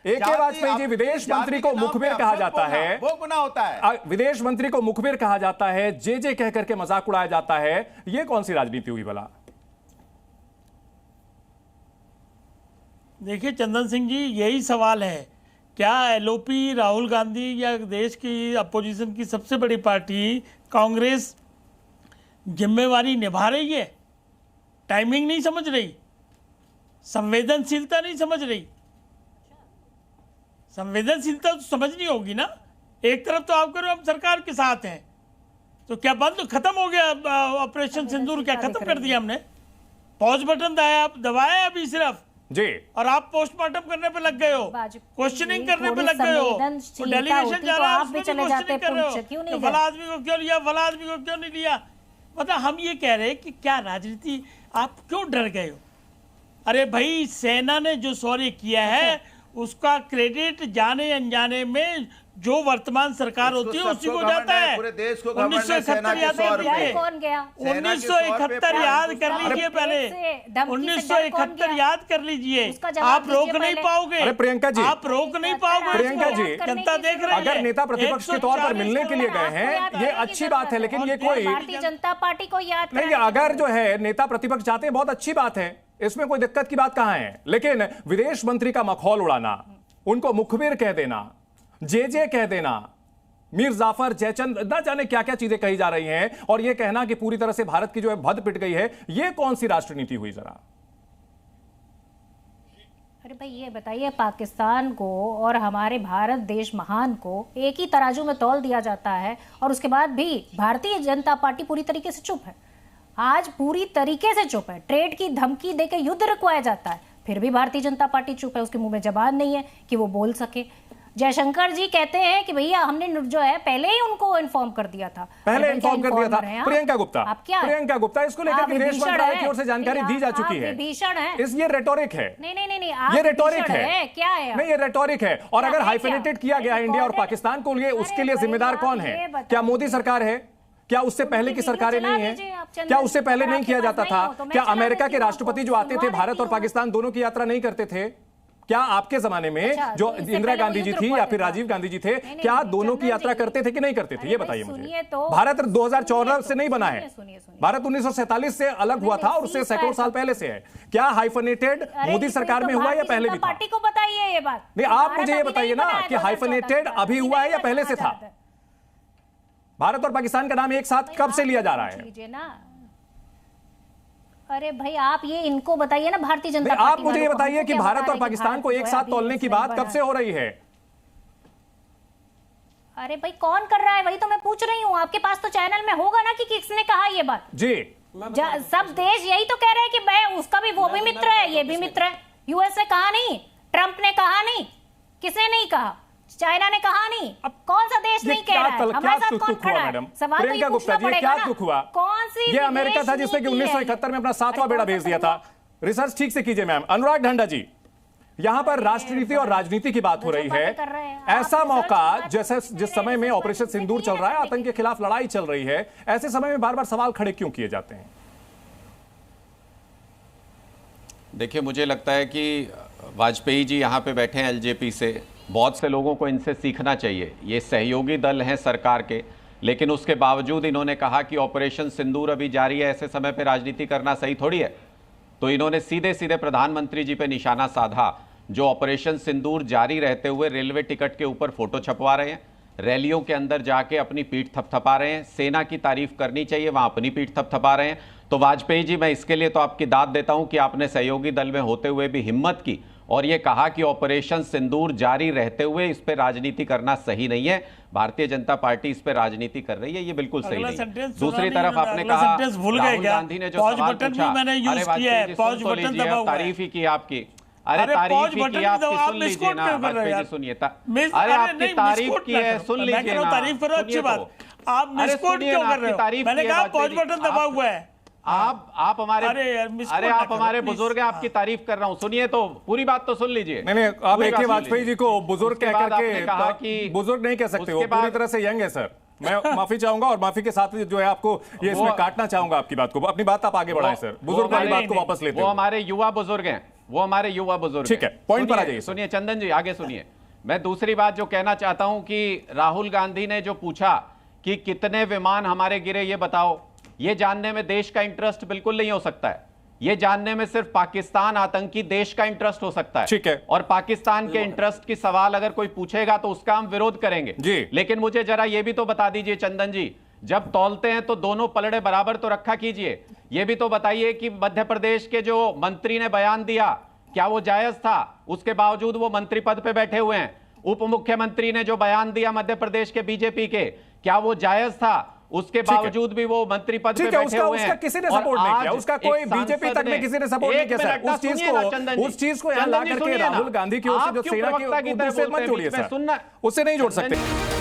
AK Vajpayee ji, विदेश मंत्री को मुखबिर कहा जाता है, वो गुनाह होता है। विदेश मंत्री को मुखबिर कहा जाता है, जे कह करके मजाक उड़ाया जाता है। यह कौन सी राजनीति हुई भला? देखिए चंदन सिंह जी, यही सवाल है, क्या LOP, राहुल गांधी या देश की अपोजिशन की सबसे बड़ी पार्टी कांग्रेस जिम्मेवारी निभा रही है? टाइमिंग नहीं समझ रही, संवेदनशीलता नहीं समझ रही। संवेदनशीलता तो समझनी होगी ना। एक तरफ तो आप करो हम सरकार के साथ हैं, तो क्या बंद खत्म हो गया ऑपरेशन सिंदूर? क्या खत्म कर दिया हमने? पॉज बटन दबाया अभी सिर्फ जी, और आप पोस्टमार्टम करने पे लग गए हो, क्वेश्चनिंग करने पे लग गए हो। तो डेलीगेशन जा रहा है, उसमें भी क्वेश्चनिंग कर रहे हो, फला आदमी को क्यों लिया, फला आदमी को क्यों नहीं लिया। मतलब हम ये कह रहे हैं कि क्या राजनीति, आप क्यों डर गए हो? अरे भाई, सेना ने जो शौर्य किया है उसका क्रेडिट जाने अनजाने में जो वर्तमान सरकार होती है उसी को जाता है। पूरे देश को 1971 याद कौन गया? 1971 याद कर लीजिए, पहले 1971 याद कर लीजिए। आप रोक नहीं पाओगे। अरे प्रियंका जी, आप रोक नहीं पाओगे। प्रियंका जी, जनता देख रही है। अगर नेता प्रतिपक्ष के तौर पर मिलने के लिए गए हैं, ये अच्छी बात है, लेकिन ये कोई भारतीय जनता पार्टी को याद नहीं। अगर जो है नेता प्रतिपक्ष जाते हैं, बहुत अच्छी बात है, इसमें कोई दिक्कत की बात कहां है। लेकिन विदेश मंत्री का मखौल उड़ाना, उनको मुखबिर कह देना, जे कह देना, मीर जाफर, जयचंद, न जाने क्या क्या चीजें कही जा रही हैं, और यह कहना कि पूरी तरह से भारत की जो है भद पिट गई है, यह कौन सी राष्ट्रनीति हुई जरा? अरे भाई ये बताइए, पाकिस्तान को और हमारे भारत देश महान को एक ही तराजू में तौल दिया जाता है, और उसके बाद भी भारतीय जनता पार्टी पूरी तरीके से चुप है। आज पूरी तरीके से चुप है। ट्रेड की धमकी देके युद्ध रुकवाया जाता है, फिर भी भारतीय जनता पार्टी चुप है। उसके मुंह में जबान नहीं है कि वो बोल सके। जयशंकर जी कहते हैं कि भैया हमने जो है पहले ही उनको इन्फॉर्म कर दिया था, पहले इन्फॉर्म कर दिया था। प्रियंका गुप्ता, प्रियंका गुप्ता, इसको लेकर विदेश मंत्रालय की ओर से जानकारी दी जा चुकी है। भीषण है ये रेटोरिक है। नहीं, ये रेटोरिक है। क्या है? नहीं, ये रेटोरिक है। और अगर हाइफेनेटेड किया गया है इंडिया और पाकिस्तान को, लिए उसके लिए जिम्मेदार कौन है? क्या मोदी सरकार है? क्या उससे पहले की सरकारें नहीं है? क्या उससे पहले नहीं किया जाता था? क्या अमेरिका के राष्ट्रपति जो आते थे, भारत और पाकिस्तान दोनों की यात्रा नहीं करते थे? क्या आपके जमाने में जो इंदिरा गांधी जी थी या फिर राजीव गांधी जी थे, क्या दोनों की यात्रा करते थे कि नहीं करते थे? ये बताइए मुझे। भारत 2014 से नहीं बना है, भारत 1947 से अलग हुआ था और उससे सैकड़ों साल पहले से है। क्या हाइफेनेटेड मोदी सरकार में हुआ या पहले भी था? पार्टी को बताइए ये बात। नहीं, आप मुझे ये बताइए ना कि हाइफेनेटेड अभी हुआ है या पहले से था? भारत और पाकिस्तान का नाम एक साथ कब से लिया जा रहा है? अरे भाई आप ये इनको बताइए ना, भारतीय जनता पार्टी। आप मुझे ये बताइए कि भारत और पाकिस्तान को एक साथ तोलने की बात कब से हो रही है? अरे भाई कौन कर रहा है, वही तो मैं पूछ रही हूँ। आपके पास तो चैनल में होगा ना कि किसने कहा ये बात। जी, सब देश यही तो कह रहे हैं कि मैं उसका भी, वो भी मित्र है, ये भी मित्र है। यूएस ने कहा नहीं, ट्रंप ने कहा नहीं, किसने नहीं कहा, चाइना ने कहा नहीं। अब कौन सा देश नहीं कह रहा है? हमारे साथ कौन खड़ा है? सवाल तो ये पूछना पड़ेगा ना, कौन सी? ये अमेरिका था जिसने कि 1971 में अपना 7वां बेड़ा भेज दिया था। रिसर्च ठीक से कीजिए मैम। अनुराग ढांडा जी, यहां पर राष्ट्रनीति और राजनीति की बात हो रही है। ऐसा मौका जैसे जिस समय में ऑपरेशन सिंदूर चल रहा है, आतंक के खिलाफ लड़ाई चल रही है, ऐसे समय में बार बार सवाल खड़े क्यों किए जाते हैं? देखिए, मुझे लगता है कि वाजपेयी जी यहाँ पे बैठे हैं LJP से, बहुत से लोगों को इनसे सीखना चाहिए। ये सहयोगी दल हैं सरकार के, लेकिन उसके बावजूद इन्होंने कहा कि ऑपरेशन सिंदूर अभी जारी है, ऐसे समय पे राजनीति करना सही थोड़ी है। तो इन्होंने सीधे सीधे प्रधानमंत्री जी पे निशाना साधा, जो ऑपरेशन सिंदूर जारी रहते हुए रेलवे टिकट के ऊपर फोटो छपवा रहे हैं, रैलियों के अंदर जाके अपनी पीठ थपथपा रहे हैं। सेना की तारीफ करनी चाहिए, वहां अपनी पीठ थपथपा रहे हैं। तो वाजपेयी जी, मैं इसके लिए तो आपकी दाद देता हूं कि आपने सहयोगी दल में होते हुए भी हिम्मत की और ये कहा कि ऑपरेशन सिंदूर जारी रहते हुए इस पे राजनीति करना सही नहीं है। भारतीय जनता पार्टी इस पे राजनीति कर रही है, ये बिल्कुल सही नहीं है। दूसरी तरफ आपने कहा राहुल गांधी ने जो सवाल पूछा, अरे वाजपेयी जी तारीफ ही की आपकी, अरे तारीफ ही की आपकी, सुन लीजिए ना वाजपेयी जी, सुनिए। अरे आपकी तारीफ की है, सुन लीजिए ना, तारीफ करो, अच्छी बात। आप मिसकोट क्यों कर रहे हो? मैंने कहा पॉज बटन दबा हुआ है। आप हमारे अरे आप हमारे बुजुर्ग हैं, आपकी तारीफ कर रहा हूं, सुनिए तो, पूरी बात तो सुन लीजिए। नहीं, आप AK वाजपेयी जी को बुजुर्ग कह करके कहा कि बुजुर्ग नहीं कह सकते, वो पूरी तरह से यंग है सर। मैं माफी चाहूंगा और माफी के साथ जो है आपको ये इसमें काटना चाहूंगा आपकी बात को। अपनी बात आप आगे बढ़ाएं सर, बुजुर्ग वाली बात को वापस लेते हैं। वो हमारे युवा बुजुर्ग हैं, वो हमारे युवा बुजुर्ग ठीक है, पॉइंट पर आ जाइए। सुनिए चंदन जी, आगे सुनिए। मैं दूसरी बात जो कहना चाहता हूं कि राहुल गांधी ने जो पूछा कि कितने विमान हमारे गिरे ये बताओ, ये जानने में देश का इंटरेस्ट बिल्कुल नहीं हो सकता है। ये जानने में सिर्फ पाकिस्तान आतंकी देश का इंटरेस्ट हो सकता है। ठीक है। और पाकिस्तान के इंटरेस्ट की सवाल अगर कोई पूछेगा तो उसका हम विरोध करेंगे जी। लेकिन मुझे जरा ये भी तो बता दीजिए चंदन जी, जब तौलते हैं तो दोनों पलड़े बराबर तो रखा कीजिए। ये भी तो बताइए कि मध्य प्रदेश के जो मंत्री ने बयान दिया, क्या वो जायज था? उसके बावजूद वो मंत्री पद पे बैठे हुए हैं। उप मुख्यमंत्री ने जो बयान दिया मध्य प्रदेश के बीजेपी के, क्या वो जायज था? उसके बावजूद भी वो मंत्री पद पे बैठे हुए हैं। उसका किसी ने सपोर्ट नहीं किया, उसका कोई बीजेपी तक में किसी ने सपोर्ट नहीं किया सर। उस चीज को यहां ला करके राहुल गांधी की ओर से जो सेना की, उससे मत जोड़िए सर, उससे नहीं जोड़ सकते।